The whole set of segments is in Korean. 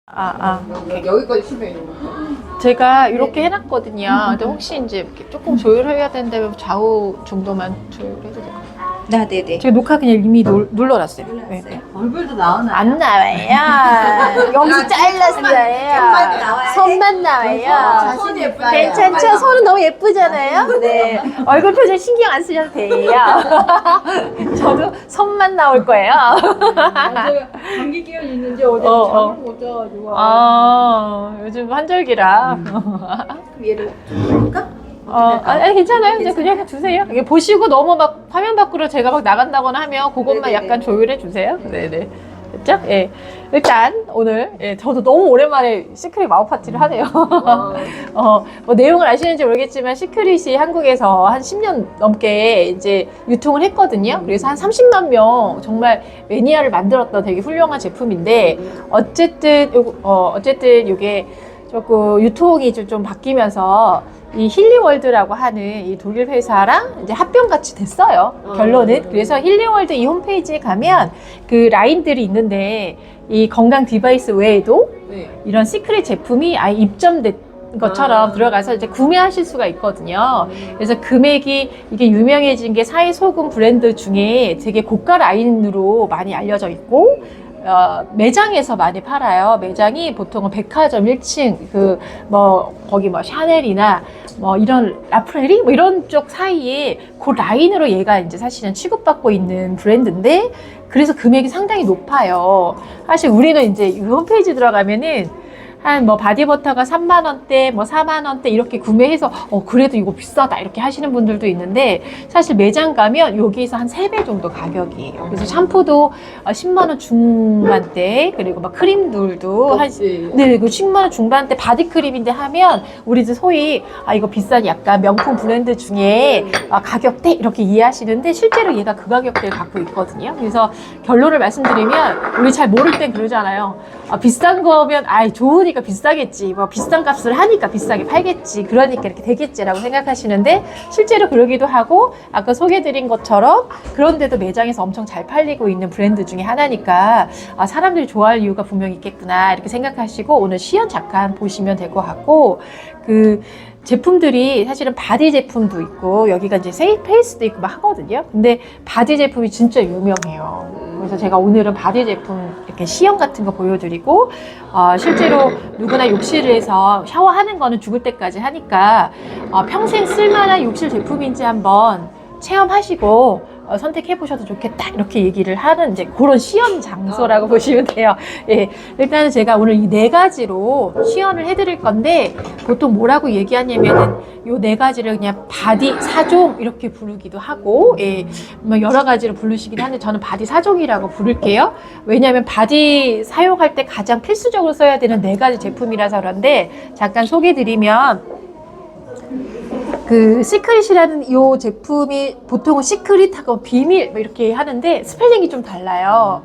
오케이. 여기까지 치면 있는 거. 제가 이렇게 해놨거든요. 근데 혹시 이제 이렇게 조금 조율해야 되는데 좌우 정도만 조율해도 될까요? 네네네. 제가 녹화 그냥 이미 눌러놨어요. 네. 얼굴도 나오나요? 안 나와요. 여기서 잘랐어요. 손만 나와요. 자신 예뻐요. 괜찮죠? 손은 너무 예쁘잖아요. 네. 얼굴 표정 신경 안 쓰셔도 돼요. 저도 손만 나올 거예요. 제가 감기 기운 있는지 어제 잠을 못 자가지고. 요즘 환절기라. 그럼 얘를 좀 볼까? 괜찮아요. 이제 그냥 주세요. 이게 보시고 너무 막 화면 밖으로 제가 막 나간다거나 하면 그것만 네네네. 약간 조율해 주세요. 네네. 됐죠? 예. 일단 오늘 저도 너무 오랜만에 시크릿 마우 파티를 하네요. 뭐 내용을 아시는지 모르겠지만 시크릿이 한국에서 한 10년 넘게 이제 유통을 했거든요. 그래서 한 30만 명 정말 매니아를 만들었던 되게 훌륭한 제품인데 어쨌든 이게 조금 유통이 좀 바뀌면서 이 힐링월드라고 하는 이 독일 회사랑 이제 합병같이 됐어요. 결론은. 그래서 힐링월드 이 홈페이지에 가면 그 라인들이 있는데 이 건강 디바이스 외에도 네. 이런 시크릿 제품이 아예 입점된 것처럼 들어가서 이제 구매하실 수가 있거든요. 그래서 금액이 이게 유명해진 게 사이소금 브랜드 중에 되게 고가 라인으로 많이 알려져 있고 매장에서 많이 팔아요. 매장이 보통은 백화점 1층 거기 샤넬이나 이런 라프레리 이런 쪽 사이에 그 라인으로 얘가 이제 사실은 취급받고 있는 브랜드인데 그래서 금액이 상당히 높아요. 사실 우리는 이제 이 홈페이지 들어가면은 한 바디버터가 3만원대, 4만원대 이렇게 구매해서 그래도 이거 비싸다 이렇게 하시는 분들도 있는데 사실 매장 가면 여기서 한 3배 정도 가격이에요. 그래서 샴푸도 10만원 중반대 그리고 크림들도 한 네, 그 10만원 중반대 바디크림인데 하면 우리도 소위 이거 비싼 약간 명품 브랜드 중에 가격대 이렇게 이해하시는데 실제로 얘가 그 가격대를 갖고 있거든요. 그래서 결론을 말씀드리면 우리 잘 모를 땐 그러잖아요. 비싼 거면 좋으니까 비싸겠지, 비싼 값을 하니까 비싸게 팔겠지, 그러니까 이렇게 되겠지라고 생각하시는데 실제로 그러기도 하고 아까 소개드린 것처럼 그런데도 매장에서 엄청 잘 팔리고 있는 브랜드 중에 하나니까 사람들이 좋아할 이유가 분명히 있겠구나 이렇게 생각하시고 오늘 시연 잠깐 보시면 될 것 같고 그 제품들이 사실은 바디 제품도 있고 여기가 이제 페이스도 있고 막 하거든요. 근데 바디 제품이 진짜 유명해요. 그래서 제가 오늘은 바디 제품 이렇게 시연 같은 거 보여드리고 실제로 누구나 욕실을 해서 샤워하는 거는 죽을 때까지 하니까 평생 쓸만한 욕실 제품인지 한번 체험하시고 선택해 보셔도 좋겠다 이렇게 얘기를 하는 이제 그런 시연 장소라고 보시면 돼요. 예, 일단은 제가 오늘 이 4가지로 시연을 해드릴 건데 보통 뭐라고 얘기하냐면은 요 4가지를 그냥 바디 4종 이렇게 부르기도 하고 여러 가지로 부르시긴 하는데 저는 바디 4종이라고 부를게요. 왜냐하면 바디 사용할 때 가장 필수적으로 써야 되는 4가지 제품이라서 그런데 잠깐 소개드리면 그 시크릿이라는 이 제품이 보통은 시크릿하고 비밀 이렇게 하는데 스펠링이 좀 달라요.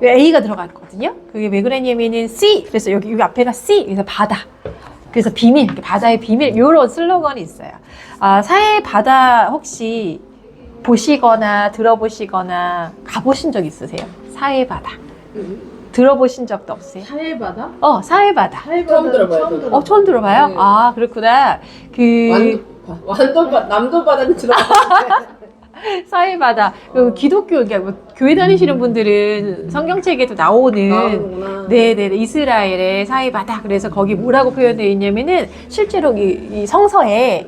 A가 들어갔거든요. 그게 왜 그러냐면은 C, 그래서 여기 앞에가 C, 그래서 바다. 그래서 비밀, 바다의 비밀 이런 슬로건이 있어요. 사해 바다 혹시 보시거나 들어보시거나 가보신 적 있으세요? 사해 바다. 들어보신 적도 없어요? 사해바다? 사해바다. 처음 들어봐요. 처음 들어봐요? 네. 그렇구나. 남도 바다는 들어봤는데. 사해바다. 기독교, 그러니까 교회 다니시는 분들은 성경책에도 나오는 네네 이스라엘의 사해바다. 그래서 거기 뭐라고 표현되어 있냐면은 실제로 이 성서에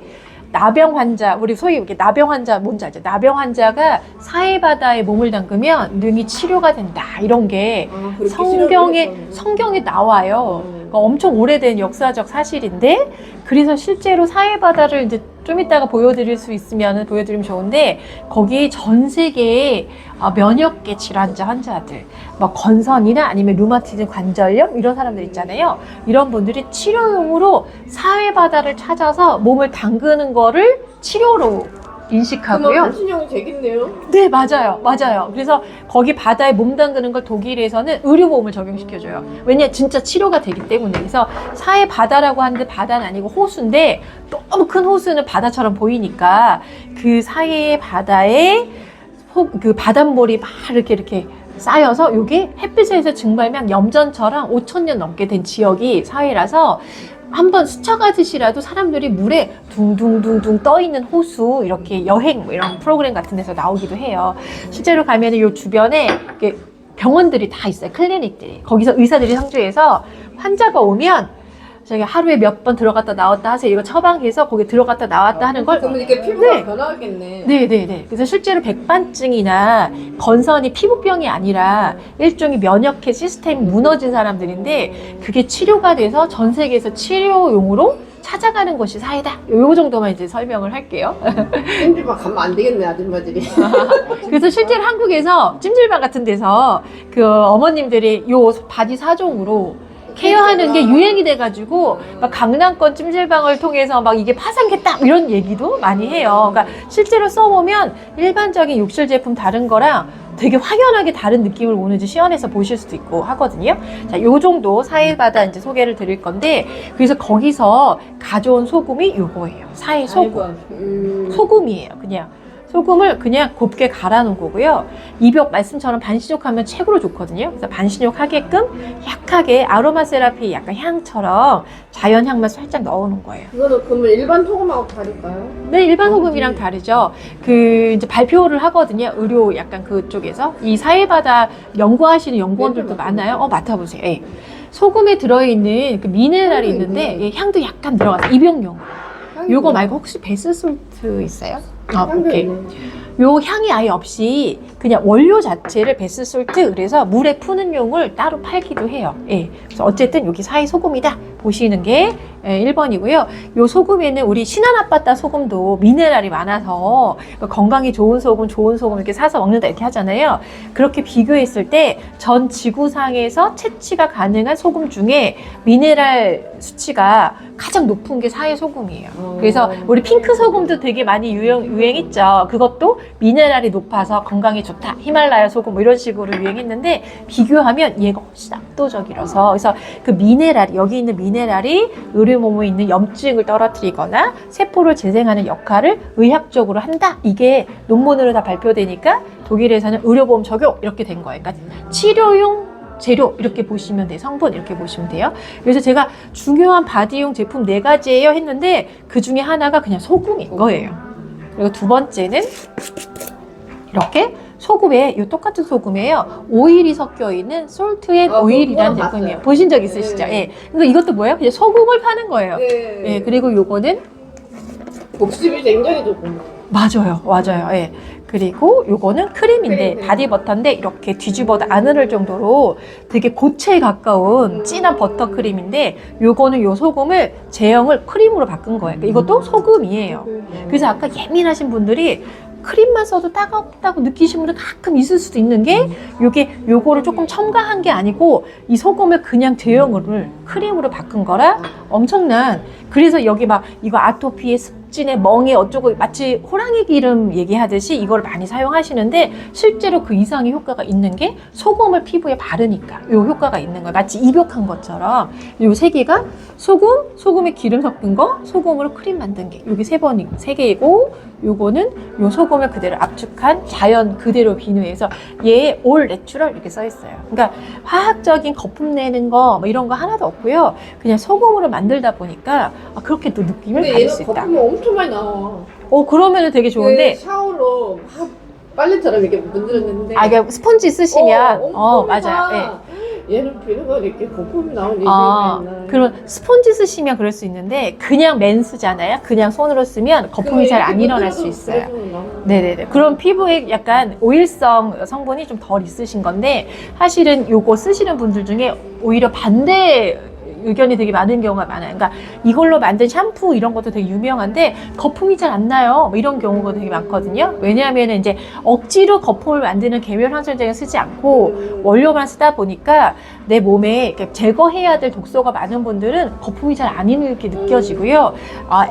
나병 환자, 우리 소위 이렇게 나병 환자 뭔지 알죠? 나병 환자가 사해바다에 몸을 담그면 능히 치료가 된다. 이런 게 성경에 나와요. 그러니까 엄청 오래된 역사적 사실인데 그래서 실제로 사해바다를 이제 좀 이따가 보여드릴 수 있으면 보여드리면 좋은데 거기 전 세계에 면역계 질환자 환자들 건선이나 아니면 루마티즘 관절염 이런 사람들 있잖아요. 이런 분들이 치료용으로 사해바다를 찾아서 몸을 담그는 거를 치료로 인식하고요. 안신형이 되겠네요. 네, 맞아요. 그래서 거기 바다에 몸 담그는 걸 독일에서는 의료보험을 적용시켜줘요. 왜냐, 진짜 치료가 되기 때문에. 그래서 사해 바다라고 하는데 바다는 아니고 호수인데 너무 큰 호수는 바다처럼 보이니까 그 사해 바다에 그 바닷물이 막 이렇게 쌓여서 이게 햇빛에서 증발면 염전처럼 5,000년 넘게 된 지역이 사회라서 한번 스쳐가듯이라도 사람들이 물에 둥둥둥둥 떠있는 호수 이렇게 여행 뭐 이런 프로그램 같은 데서 나오기도 해요. 실제로 가면 이 주변에 이렇게 병원들이 다 있어요. 클리닉들이. 거기서 의사들이 상주해서 환자가 오면 저기 하루에 몇 번 들어갔다 나왔다 하세요. 이거 처방해서 거기 들어갔다 나왔다 하는 걸. 그러면 이렇게 피부가 네. 변화하겠네. 네네네. 그래서 실제로 백반증이나 건선이 피부병이 아니라 일종의 면역회 시스템이 무너진 사람들인데 그게 치료가 돼서 전 세계에서 치료용으로 찾아가는 것이 사회다. 요 정도만 이제 설명을 할게요. 찜질방 가면 안 되겠네, 아줌마들이. 그래서 실제로 한국에서 찜질방 같은 데서 그 어머님들이 요 바디 4종으로 케어하는 게 유행이 돼가지고 막 강남권 찜질방을 통해서 막 이게 파산겠다 이런 얘기도 많이 해요. 그러니까 실제로 써보면 일반적인 욕실 제품 다른 거랑 되게 확연하게 다른 느낌을 오는지 시연해서 보실 수도 있고 하거든요. 자, 요 정도 사회바다 이제 소개를 드릴 건데 그래서 거기서 가져온 소금이 요거예요. 사회 소금. 소금이에요. 그냥. 소금을 그냥 곱게 갈아 놓은 거고요. 이벽 말씀처럼 반신욕하면 최고로 좋거든요. 그래서 반신욕 하게끔 약하게 아로마 세라피 약간 향처럼 자연 향만 살짝 넣어 놓은 거예요. 이거는 그러면 일반 소금하고 다를까요? 네, 일반 소금이랑 다르죠. 그 이제 발표를 하거든요. 의료 약간 그쪽에서 이 사회바다 연구하시는 연구원들도 많아요. 맡아보세요. 예. 소금에 들어있는 그 미네랄이 있는데 예, 향도 약간 들어가서 입용용. 요거 말고 혹시 베스솔트 있어요? 오케이. 요 향이 아예 없이 그냥 원료 자체를 베스솔트 그래서 물에 푸는 용을 따로 팔기도 해요. 예. 그래서 어쨌든 여기 사이 소금이다 보시는 게 1번이고요. 요 소금에는 우리 신한아빠따 소금도 미네랄이 많아서 건강에 좋은 소금 이렇게 사서 먹는다 이렇게 하잖아요. 그렇게 비교했을 때 전 지구상에서 채취가 가능한 소금 중에 미네랄 수치가 가장 높은 게 사해 소금이에요. 그래서 우리 핑크 소금도 되게 많이 유행했죠. 그것도 미네랄이 높아서 건강에 좋다. 히말라야 소금 뭐 이런 식으로 유행했는데 비교하면 얘가 훨씬 압도적이라서 그래서 그 미네랄이 여기 있는 미네랄이 의료 몸에 있는 염증을 떨어뜨리거나 세포를 재생하는 역할을 의학적으로 한다. 이게 논문으로 다 발표되니까 독일에서는 의료보험 적용 이렇게 된 거예요. 그러니까 치료용 재료 이렇게 보시면 돼요. 성분 이렇게 보시면 돼요. 그래서 제가 중요한 바디용 제품 4가지예요 했는데 그 중에 하나가 그냥 소금인 거예요. 그리고 두 번째는 이렇게 소금에 이 똑같은 소금이에요. 오일이 섞여 있는 솔트 앤 오일이라는 제품이에요. 보신 적 있으시죠? 네. 예. 그러니까 이것도 뭐예요? 그냥 소금을 파는 거예요. 네. 예. 그리고 요거는 복습이 굉장히 좋고. 맞아요. 예. 그리고 요거는 크림인데 크림. 바디버터인데 이렇게 뒤집어도 안 흐를 정도로 되게 고체에 가까운 진한 버터 크림인데 요거는 요 소금을 제형을 크림으로 바꾼 거예요. 그러니까 이것도 소금이에요. 그래서 아까 예민하신 분들이 크림만 써도 따갑다고 느끼시는 분들 가끔 있을 수도 있는 게 요거를 조금 첨가한 게 아니고 이 소금을 그냥 제형을 크림으로 바꾼 거라 엄청난. 그래서 여기 막 이거 아토피에 습진에 멍에 어쩌고 마치 호랑이 기름 얘기하듯이 이걸 많이 사용하시는데 실제로 그 이상의 효과가 있는 게 소금을 피부에 바르니까 요 효과가 있는 거예요. 마치 입욕한 것처럼 요 3개가 소금에 기름 섞은 거, 소금으로 크림 만든 게 여기 3개이고 요거는 요 소금을 그대로 압축한 자연 그대로 비누해서 얘 올 내추럴 이렇게 써 있어요. 그러니까 화학적인 거품 내는 거 뭐 이런 거 하나도 없고요. 그냥 소금으로 만들다 보니까 그렇게 또 느낌을 받을 수 있다. 거품이 엄청 많이 나와. 그러면은 되게 좋은데 샤워로 막 빨래처럼 이렇게 문드렸는데. 이게 스펀지 쓰시면 맞아요. 얘는 비누가 이렇게 거품이 나오는 예. 얘기가 있나. 그럼 스펀지 쓰시면 그럴 수 있는데 그냥 맨 쓰잖아요. 그냥 손으로 쓰면 거품이 잘 안 일어날 수 있어요. 네네네. 그럼 피부에 약간 오일성 성분이 좀 덜 있으신 건데 사실은 요거 쓰시는 분들 중에 오히려 반대 의견이 되게 많은 경우가 많아요. 그러니까 이걸로 만든 샴푸 이런 것도 되게 유명한데 거품이 잘 안 나요. 뭐 이런 경우가 되게 많거든요. 왜냐하면 이제 억지로 거품을 만드는 계면 환절제를 쓰지 않고 원료만 쓰다 보니까 내 몸에 이렇게 제거해야 될 독소가 많은 분들은 거품이 잘 안 이렇게 느껴지고요.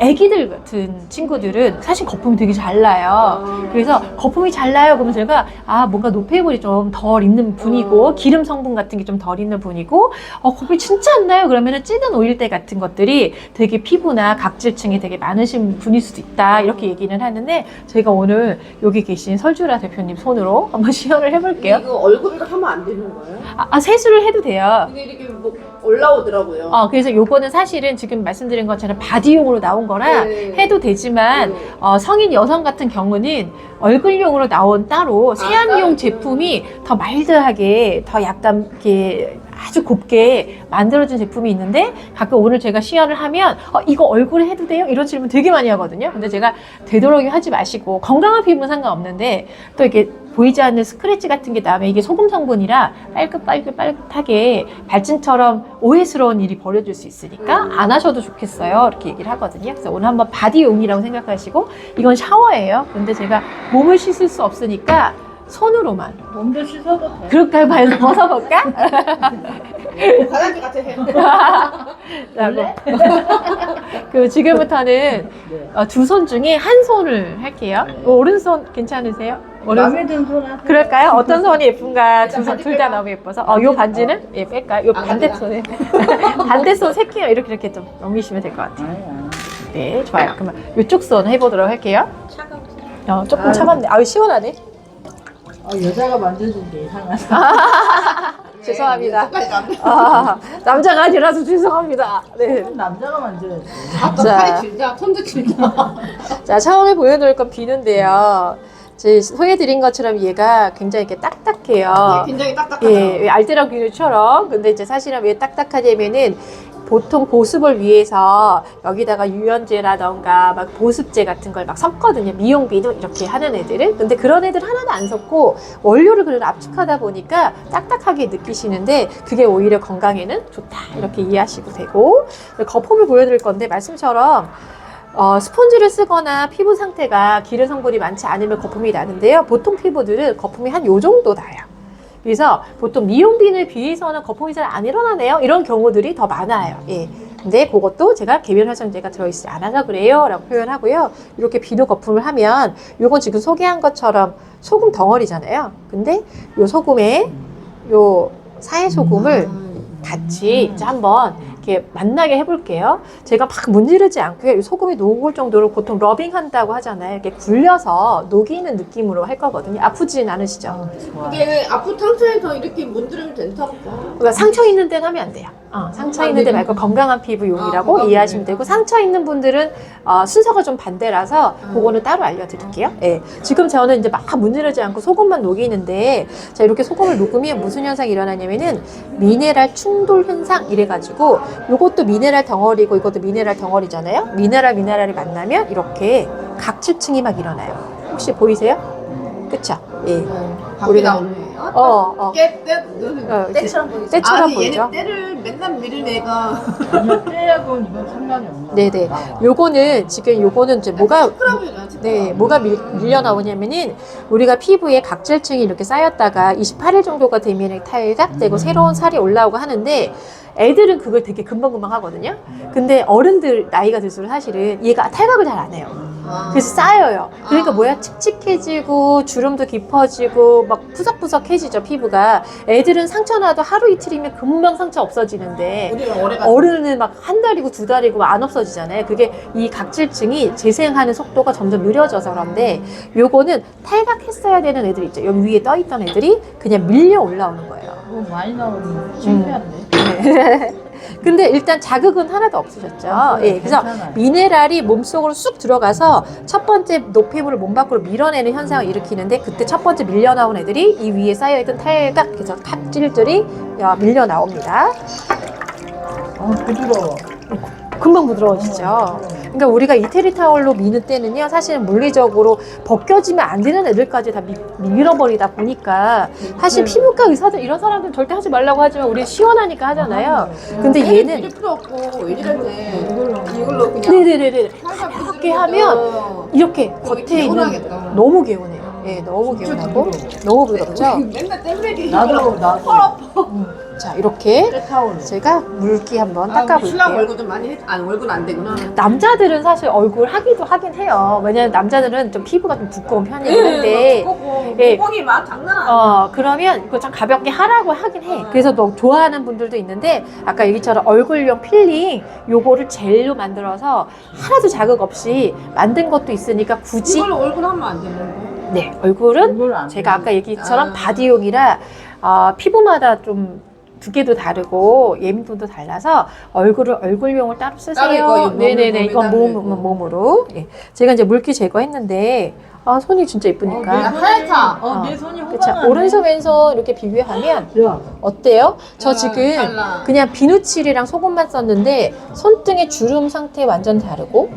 애기들 같은 친구들은 사실 거품이 되게 잘 나요. 그래서 거품이 잘 나요. 그러면 제가 뭔가 노폐물이 좀 덜 있는 분이고 기름 성분 같은 게 좀 덜 있는 분이고 거품이 진짜 안 나요. 그러면 그러면은 찌든 오일대 같은 것들이 되게 피부나 각질층이 되게 많으신 분일 수도 있다 이렇게 얘기는 하는데 제가 오늘 여기 계신 설주라 대표님 손으로 한번 시연을 해볼게요. 이거 얼굴을 하면 안 되는 거예요? 세수를 해도 돼요. 근데 이렇게 뭐 올라오더라고요. 그래서 요거는 사실은 지금 말씀드린 것처럼 바디용으로 나온 거라 네. 해도 되지만 성인 여성 같은 경우는 얼굴용으로 나온 따로 세안용 제품이 더 마일드하게 더 약간 이렇게 아주 곱게 만들어진 제품이 있는데 가끔 오늘 제가 시연을 하면 이거 얼굴에 해도 돼요? 이런 질문 되게 많이 하거든요. 근데 제가 되도록이면 하지 마시고 건강한 피부는 상관없는데 또 이렇게 보이지 않는 스크래치 같은 게 나면 이게 소금 성분이라 빨갛게 발진처럼 오해스러운 일이 벌어질 수 있으니까 안 하셔도 좋겠어요. 이렇게 얘기를 하거든요. 그래서 오늘 한번 바디용이라고 생각하시고 이건 샤워예요. 근데 제가 몸을 씻을 수 없으니까 손으로만. 몸도 씻어도 돼. 그럴까요? 봐서 벗어볼까? 바람쥐 같아 해. 그 지금부터는 두 손 중에 한 손을 할게요. 오른손 괜찮으세요? 마음에 드는 손 하세요. 그럴까요? 어떤 손이 예쁜가? 두 손 둘 다 너무 예뻐서. 요 반지는 뺄까요? 요 반대손에 반대손 새끼요 이렇게 좀 넘기시면 될 것 같아요. 네, 좋아요. 그러면 이쪽 손 해보도록 할게요. 차가워. 조금 차갑네. 시원하네. 여자가 만져준 게 이상하다. 죄송합니다. 똑같이 남자가 아니라서 죄송합니다. 네. 남자가 만져야지. 자. 팔이 길다. 손도 길다. 자, 처음에 보여드릴 건 비누인데요. 제 소개해드린 것처럼 얘가 굉장히 이렇게 딱딱해요. 굉장히 딱딱하죠. 예, 알뜰한 비누처럼. 근데 이제 사실은 왜 딱딱하냐면은 보통 보습을 위해서 여기다가 유연제라던가 막 보습제 같은 걸 막 섞거든요. 미용 비누 이렇게 하는 애들은. 근데 그런 애들 하나도 안 섞고 원료를 그래도 압축하다 보니까 딱딱하게 느끼시는데 그게 오히려 건강에는 좋다. 이렇게 이해하시고 되고. 거품을 보여드릴 건데 말씀처럼 스펀지를 쓰거나 피부 상태가 기름 성분이 많지 않으면 거품이 나는데요. 보통 피부들은 거품이 한 요 정도 나요. 그래서 보통 미용 비누에 비해서는 거품이 잘 안 일어나네요. 이런 경우들이 더 많아요. 예. 근데 그것도 제가 계면 활성제가 들어있지 않아서 그래요 라고 표현하고요. 이렇게 비누 거품을 하면 요건 지금 소개한 것처럼 소금 덩어리잖아요. 근데 요 소금에 요 사해 소금을 같이 이제 한번 이렇게 만나게 해볼게요. 제가 막 문지르지 않고요. 이 소금이 녹을 정도로 보통 러빙 한다고 하잖아요. 이렇게 굴려서 녹이는 느낌으로 할 거거든요. 아프진 않으시죠? 이게 아픈 상처에서 이렇게 문드르면 된다고. 그러니까 상처 있는 데는 하면 안 돼요. 상처 있는 데 말고 건강한 피부용이라고 이해하시면 되고 상처 있는 분들은 순서가 좀 반대라서 그거는 따로 알려드릴게요. 예. 지금 저는 이제 막 문지르지 않고 소금만 녹이는데 자 이렇게 소금을 녹으면 무슨 현상이 일어나냐면은 미네랄 충돌 현상 이래가지고 요것도 미네랄 덩어리고 이것도 미네랄 덩어리잖아요. 미네랄이 만나면 이렇게 각질층이 막 일어나요. 혹시 보이세요? 그쵸? 예. 밖에 나오네. 때처럼 보이죠? 때처럼 보이죠? 얘는 때를 맨날 밀은 애가 아니요, 때하고는 이건 상관이 없나? 네네. 요거는 지금 요거는 이제 뭐가 네, 뭐가 밀려 나오냐면은 우리가 피부에 각질층이 이렇게 쌓였다가 28일 정도가 되면 탈각되고 새로운 살이 올라오고 하는데 애들은 그걸 되게 금방금방 하거든요. 근데 어른들 나이가 들수록 사실은 얘가 탈각을 잘 안 해요. 그래서 쌓여요. 그러니까 뭐야 칙칙해지고 주름도 깊어지고 막 푸석푸석해지죠 피부가. 애들은 상처 나도 하루 이틀이면 금방 상처 없어지는데 우리는 오래가 어른은 막 한 달이고 두 달이고 안 없어지잖아요. 그게 이 각질층이 재생하는 속도가 점점 느려져서 그런데 요거는 탈각했어야 되는 애들 있죠. 여기 위에 떠있던 애들이 그냥 밀려 올라오는 거예요. 너무 많이 나오면 창피한데. 근데 일단 자극은 하나도 없으셨죠. 예, 그래서 괜찮아요. 미네랄이 몸속으로 쑥 들어가서 첫 번째 노폐물을 몸 밖으로 밀어내는 현상을 일으키는데 그때 첫 번째 밀려 나온 애들이 이 위에 쌓여있던 탈각, 그래서 각질들이 밀려 나옵니다. 부드러워. 금방 부드러워지죠. 그러니까 우리가 이태리 타월로 미는 때는요, 사실은 물리적으로 벗겨지면 안 되는 애들까지 다 밀어버리다 보니까 사실 피부과 의사들 이런 사람들은 절대 하지 말라고 하지만 우리 시원하니까 하잖아요. 근데 얘는 밀 필요 없고 애들한테 이걸로 이걸로 그냥 네네네네 살살 가볍게 하면 이렇게 겉에 있는 개운하겠다. 너무 개운해요. 예, 너무 개운하고 너무 부드럽죠. 맨날 땜맥이. 나도. 자, 이렇게 때타오르. 제가 물기 한번 신랑 닦아볼게요. 얼굴 좀 많이 했. 아니 얼굴 안 되구나. 남자들은 사실 얼굴 하기도 하긴 해요. 왜냐면 남자들은 좀 피부가 좀 두꺼운 편이긴 한데 예. 모공이 막 장난 아니야. 그러면 이거 좀 가볍게 하라고 하긴 해. 그래서 너 좋아하는 분들도 있는데 아까 얘기처럼 얼굴용 필링 요거를 젤로 만들어서 하나도 자극 없이 만든 것도 있으니까 굳이 이걸로 얼굴 하면 안 되는데. 네, 얼굴은 얼굴 안 제가 아까 얘기처럼 아. 바디용이라 피부마다 좀 두께도 다르고 예민도도 달라서 얼굴용을 따로 따로 쓰세요. 이거 네네네, 이건 몸에다 몸으로. 예. 제가 이제 물기 제거했는데 손이 진짜 이쁘니까. 하얗다. 내 손이 그쵸. 호강하네. 오른손 왼손 이렇게 비교하면 야, 어때요? 저 지금 달라. 그냥 비누칠이랑 소금만 썼는데 손등의 주름 상태 완전 다르고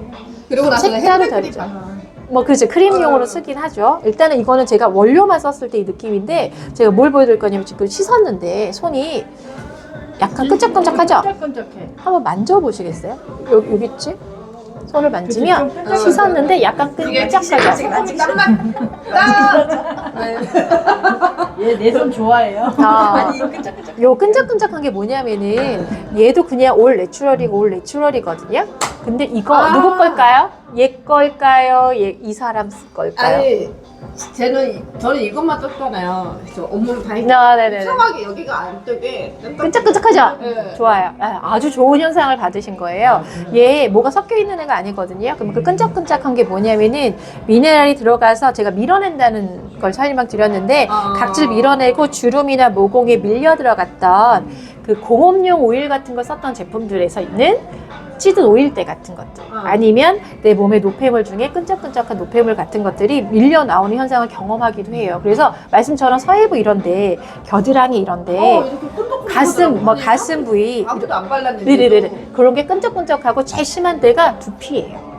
그리고 나서 색깔이 다르죠. 뭐 그렇죠. 크림용으로 쓰긴 하죠. 일단은 이거는 제가 원료만 썼을 때 이 느낌인데 제가 뭘 보여드릴 거냐면 지금 씻었는데 손이 약간 끈적끈적하죠? 끈적끈적해. 한번 만져보시겠어요? 여기 있지? 손을 만지면 그치, 좀 끈적끈적해. 씻었는데 약간 끈적하죠? 얘 내 손 좋아해요. 요 끈적끈적한 게 뭐냐면은 얘도 그냥 올 내추럴이고 올 내추럴이거든요. 근데 이거 누구 걸까요? 얘 걸까요? 이 사람 쓸 걸까요? 아니, 저는 이것만 썼잖아요. 저 온몸 다 네네네. 이상하게 여기가 안 뜨게. 끈적끈적하죠? 네. 좋아요. 아주 좋은 현상을 받으신 거예요. 얘 뭐가 섞여 있는 애가 아니거든요. 그럼 그 끈적끈적한 게 뭐냐면은 미네랄이 들어가서 제가 밀어낸다는 걸 설명 드렸는데 각질 밀어내고 주름이나 모공에 밀려 들어갔던 그 공업용 오일 같은 거 썼던 제품들에서 있는 찌든 오일대 같은 것들 아니면 내 몸의 노폐물 중에 끈적끈적한 노폐물 같은 것들이 밀려 나오는 현상을 경험하기도 해요. 그래서 말씀처럼 서해부 이런데 겨드랑이 이런데 가슴 부위 아무도 안 발랐는데. 네네네 그런 게 끈적끈적하고 제일 심한 데가 두피예요.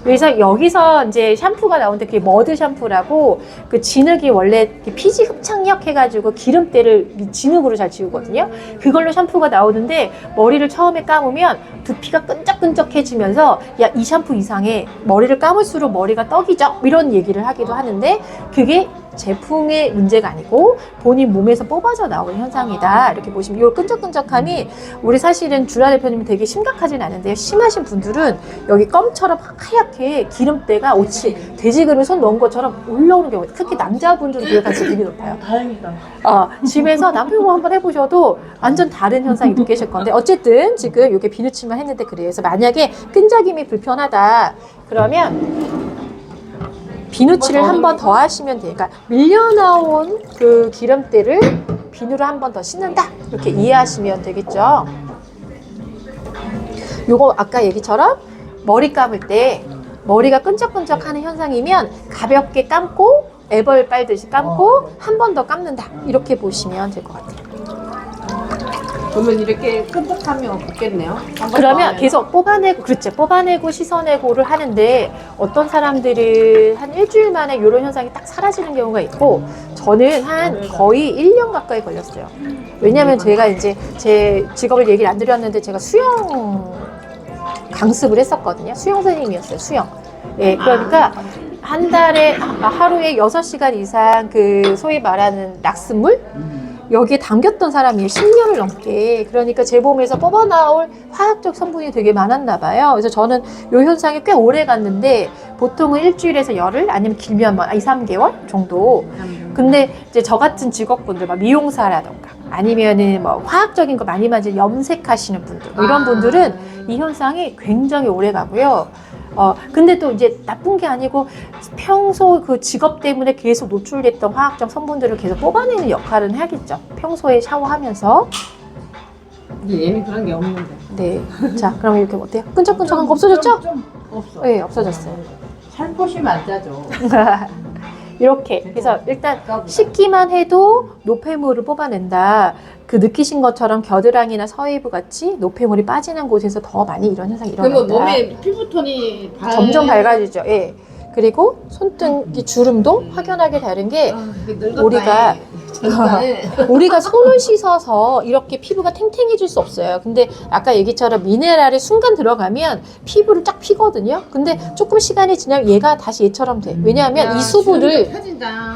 그래서 여기서 이제 샴푸가 나오는데 그게 머드 샴푸라고 그 진흙이 원래 피지 흡착력 해가지고 기름때를 진흙으로 잘 지우거든요. 그걸로 샴푸가 나오는데 머리를 처음에 감으면 두피가 끈적끈적해지면서 야, 이 샴푸 이상해. 머리를 감을수록 머리가 떡이죠. 이런 얘기를 하기도 하는데 그게 제품의 문제가 아니고 본인 몸에서 뽑아져 나오는 현상이다. 이렇게 보시면 이 끈적끈적함이 우리 사실은 주라 대표님이 되게 심각하진 않은데요. 심하신 분들은 여기 껌처럼 하얗게 기름때가 오치 돼지그릇 손 넣은 것처럼 올라오는 경우 특히 남자분들은 그게 가능성이 되게 높아요. 다행이다. 집에서 남편과 한번 해보셔도 완전 다른 현상이 느끼실 건데 어쨌든 지금 이게 비누칠만 했는데 그래요. 그래서 만약에 끈적임이 불편하다 그러면 비누칠을 한 번 더 하시면 돼요. 그러니까 밀려나온 그 기름때를 비누로 한 번 더 씻는다 이렇게 이해하시면 되겠죠. 요거 아까 얘기처럼 머리 감을 때 머리가 끈적끈적하는 현상이면 가볍게 감고 애벌 빨듯이 감고 한 번 더 감는다 이렇게 보시면 될 것 같아요. 그러면 이렇게 끈적하면 없겠네요. 그러면 계속 뽑아내고 그렇죠. 뽑아내고 씻어내고를 하는데 어떤 사람들은 한 일주일 만에 이런 현상이 딱 사라지는 경우가 있고 저는 한 거의 1년 가까이 걸렸어요. 왜냐하면 제가 이제 제 직업을 얘기를 안 드렸는데 제가 수영 강습을 했었거든요. 수영 선생님이었어요. 수영. 예, 그러니까 한 달에 하루에 6시간 이상 그 소위 말하는 낙습물 여기에 담겼던 사람이 10년을 넘게. 그러니까 제 몸에서 뽑아나올 화학적 성분이 되게 많았나 봐요. 그래서 저는 이 현상이 꽤 오래 갔는데 보통은 일주일에서 열흘 아니면 길면 뭐 2, 3개월 정도. 근데 이제 저 같은 직업분들 막 미용사라던가 아니면은 뭐 화학적인 거 많이 맞은 염색하시는 분들 뭐 이런 분들은 이 현상이 굉장히 오래 가고요. 근데 또 이제 나쁜 게 아니고 평소 그 직업 때문에 계속 노출됐던 화학적 성분들을 계속 뽑아내는 역할은 해야겠죠. 평소에 샤워하면서. 얘는 그런 게 없는데. 네. 자, 그럼 이렇게 어때요? 끈적끈적한 거 없어졌죠? 좀 없어. 네, 없어졌어요. 살포시 맞자죠. 이렇게. 그래서 일단 씻기만 해도 노폐물을 뽑아낸다. 그 느끼신 것처럼 겨드랑이나 서해부 같이 노폐물이 빠지는 곳에서 더 많이 이런 현상이 일어난다. 그러면 몸에 피부톤이 점점 밝아지죠. 예. 그리고 손등 이 주름도 확연하게 다른 게 우리가 우리가 손을 씻어서 이렇게 피부가 탱탱해질 수 없어요. 근데 아까 얘기처럼 미네랄이 순간 들어가면 피부를 쫙 피거든요. 근데 조금 시간이 지나면 얘가 다시 얘처럼 돼. 왜냐하면 이 수분을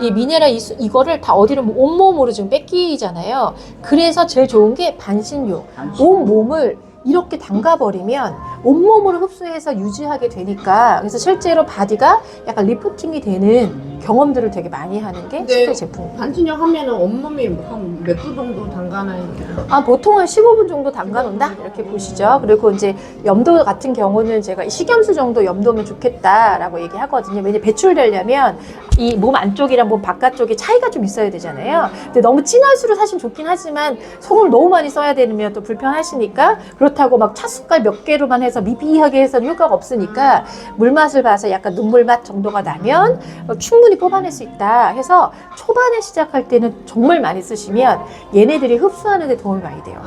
이 미네랄 이거를 다 어디로 온몸으로 지금 뺏기잖아요. 그래서 제일 좋은 게 반신욕. 온 몸을 이렇게 담가버리면 온몸으로 흡수해서 유지하게 되니까 그래서 실제로 바디가 약간 리프팅이 되는 경험들을 되게 많이 하는 게 네. 시크릿 제품입니다. 반신욕 하면은 온몸이 한 몇 도 정도 담가나요? 보통은 15분 정도 담가놓는다 이렇게 보시죠. 그리고 이제 염도 같은 경우는 제가 식염수 정도 염도면 좋겠다라고 얘기하거든요. 왜냐면 배출되려면 이 몸 안쪽이랑 몸 바깥쪽이 차이가 좀 있어야 되잖아요. 근데 너무 진할수록 사실 좋긴 하지만 소금을 너무 많이 써야 되면 또 불편하시니까 그렇다고 막 찻숟갈 몇 개로만 해서 미비하게 해서는 효과가 없으니까 물맛을 봐서 약간 눈물맛 정도가 나면 충분히 뽑아낼 수 있다 해서 초반에 시작할 때는 정말 많이 쓰시면 얘네들이 흡수하는 데 도움이 많이 돼요.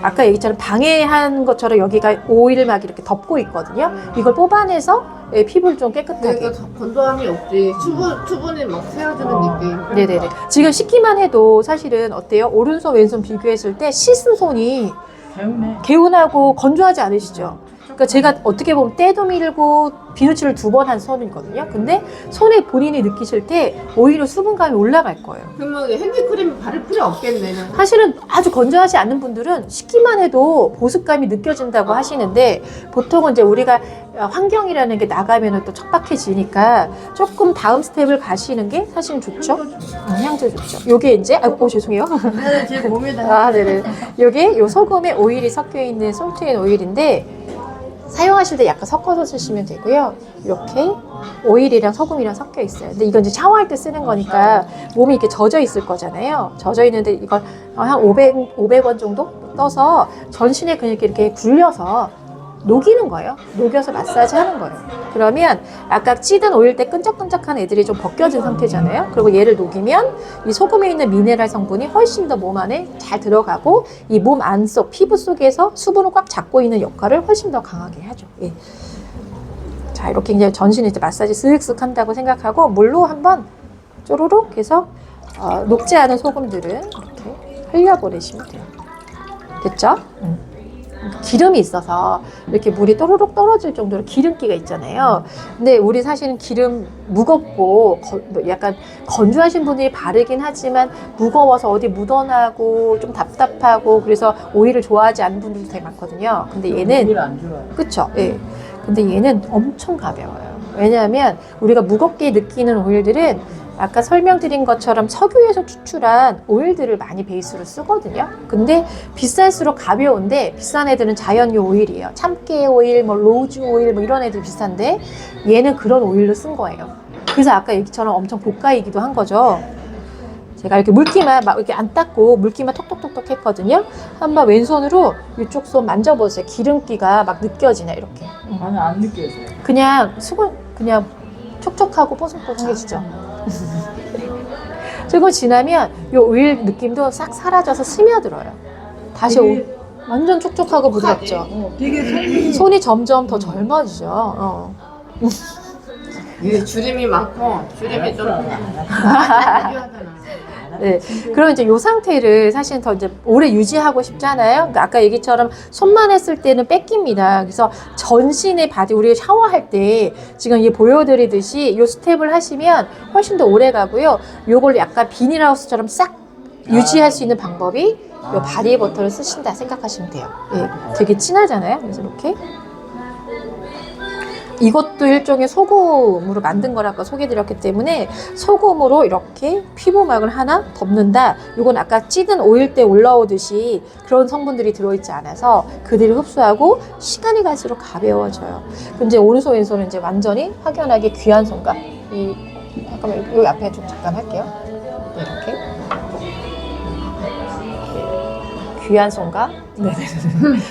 아까 얘기처럼 방해한 것처럼 여기가 오일을 막 이렇게 덮고 있거든요. 이걸 뽑아내서 피부를 좀 깨끗하게. 그러니까 건조함이 없지. 수분이 막 새어주는 느낌. 네네네. 지금 씻기만 해도 사실은 어때요? 오른손 왼손 비교했을 때 씻은 손이 개운하고 건조하지 않으시죠? 그러니까 제가 어떻게 보면 때도 밀고 비누칠을 2번 한 손이거든요. 근데 손에 본인이 느끼실 때 오히려 수분감이 올라갈 거예요. 그러면 핸드크림 바를 필요 없겠네. 사실은 아주 건조하지 않은 분들은 씻기만 해도 보습감이 느껴진다고 하시는데 보통은 이제 우리가 환경이라는 게 나가면 또 척박해지니까 조금 다음 스텝을 가시는 게 사실은 좋죠. 향도 좋죠. 요게 이제 죄송해요. 제 몸에다. 네네. 요게 요 소금에 오일이 섞여 있는 솔트인 오일인데 사용하실 때 약간 섞어서 쓰시면 되고요. 이렇게 오일이랑 소금이랑 섞여 있어요. 근데 이건 이제 샤워할 때 쓰는 거니까 몸이 이렇게 젖어 있을 거잖아요. 젖어 있는데 이걸 한 500원 정도 떠서 전신에 그냥 이렇게 굴려서 녹이는 거예요. 녹여서 마사지 하는 거예요. 그러면 아까 찌든 오일 때 끈적끈적한 애들이 좀 벗겨진 상태잖아요. 그리고 얘를 녹이면 이 소금에 있는 미네랄 성분이 훨씬 더 몸 안에 잘 들어가고 이 몸 안속 피부 속에서 수분을 꽉 잡고 있는 역할을 훨씬 더 강하게 하죠. 예. 자, 이렇게 이제 전신에 이제 마사지 쓱쓱 한다고 생각하고 물로 한번 쪼로록 해서 녹지 않은 소금들은 이렇게 흘려보내시면 돼요. 됐죠? 기름이 있어서 이렇게 물이 또르륵 떨어질 정도로 기름기가 있잖아요. 근데 우리 사실은 기름 무겁고 약간 건조하신 분들이 바르긴 하지만 무거워서 어디 묻어나고 좀 답답하고 그래서 오일을 좋아하지 않는 분들도 되게 많거든요. 근데 얘는 안 좋아요. 그쵸? 예. 근데 얘는 엄청 가벼워요. 왜냐하면 우리가 무겁게 느끼는 오일들은 아까 설명드린 것처럼 석유에서 추출한 오일들을 많이 베이스로 쓰거든요. 근데 비쌀수록 가벼운데 비싼 애들은 자연유 오일이에요. 참깨 오일, 뭐 로즈 오일 뭐 이런 애들 비싼데 얘는 그런 오일로 쓴 거예요. 그래서 아까 얘기처럼 엄청 고가이기도 한 거죠. 제가 이렇게 물기만 막 이렇게 안 닦고 물기만 톡톡톡톡 했거든요. 한번 왼손으로 이쪽 손 만져보세요. 기름기가 막 느껴지나 이렇게. 나는 안 느껴져요. 그냥 수분 그냥 촉촉하고 뽀송뽀송해지죠. 그리고 지나면 이 오일 느낌도 싹 사라져서 스며들어요. 다시 완전 촉촉하고 부드럽죠. 되게 손이 점점 더 젊어지죠. 주름이 많고 주름이 좀 네. 그럼 이제 이 상태를 사실 더 이제 오래 유지하고 싶잖아요. 그러니까 아까 얘기처럼 손만 했을 때는 뺏깁니다. 그래서 전신의 바디, 우리가 샤워할 때 지금 이 보여드리듯이 이 스텝을 하시면 훨씬 더 오래 가고요. 요걸 약간 비닐하우스처럼 싹 유지할 수 있는 방법이 이 바디버터를 쓰신다 생각하시면 돼요. 예, 되게 진하잖아요. 그래서 이렇게. 이것도 일종의 소금으로 만든 거라고 소개드렸기 때문에 소금으로 이렇게 피부막을 하나 덮는다. 이건 아까 찌든 오일 때 올라오듯이 그런 성분들이 들어있지 않아서 그들이 흡수하고 시간이 갈수록 가벼워져요. 근데 오른손 왼손은 이제 완전히 확연하게 귀한 손감. 잠깐만 여기 앞에 좀 잠깐 할게요. 이렇게 귀한 손감.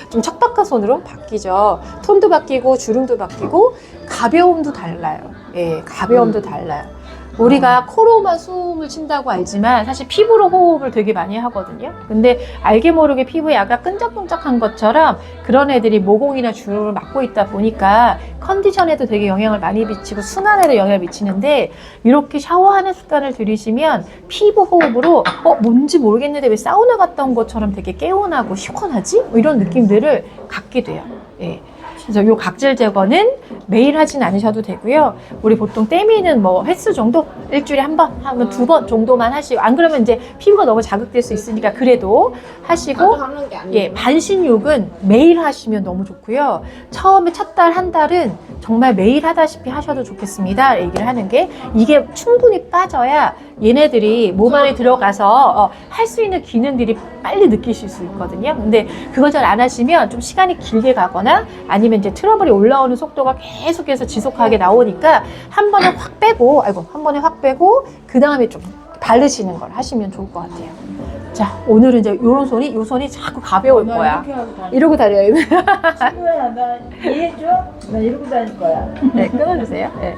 좀 척박한 손으로 바뀌죠. 톤도 바뀌고 주름도 바뀌고 가벼움도 달라요. 예, 가벼움도 달라요. 우리가 코로만 숨을 쉰다고 알지만 사실 피부로 호흡을 되게 많이 하거든요. 근데 알게 모르게 피부에 약간 끈적끈적한 것처럼 그런 애들이 모공이나 주름을 맡고 있다 보니까 컨디션에도 되게 영향을 많이 미치고 순환에도 영향을 미치는데 이렇게 샤워하는 습관을 들이시면 피부 호흡으로 뭔지 모르겠는데 왜 사우나 갔다 온 것처럼 되게 개운하고 시원하지? 뭐 이런 느낌들을 갖게 돼요. 예. 그래서 이 각질 제거는 매일 하진 않으셔도 되고요. 우리 보통 때미는 뭐 횟수 정도 일주일에 한 번, 하면 2번 정도만 하시고 안 그러면 이제 피부가 너무 자극될 수 있으니까 그래도 하시고 하는 게 아니고. 예, 반신욕은 매일 하시면 너무 좋고요. 처음에 첫 달, 한 달은 정말 매일 하다시피 하셔도 좋겠습니다. 얘기를 하는 게 이게 충분히 빠져야 얘네들이 몸 안에 들어가서 할 수 있는 기능들이 빨리 느끼실 수 있거든요. 근데 그걸 잘 안 하시면 좀 시간이 길게 가거나 아니면 이제 트러블이 올라오는 속도가 계속해서 지속하게 나오니까 한 번에 확 빼고, 그 다음에 좀 바르시는 걸 하시면 좋을 것 같아요. 자, 오늘은 이제 요 손이 자꾸 가벼울 나 거야. 이렇게 하고 다니. 이러고 다녀요. 친구야, 나 이해해줘? 나 이러고 다닐 거야. 네, 끊어주세요. 네.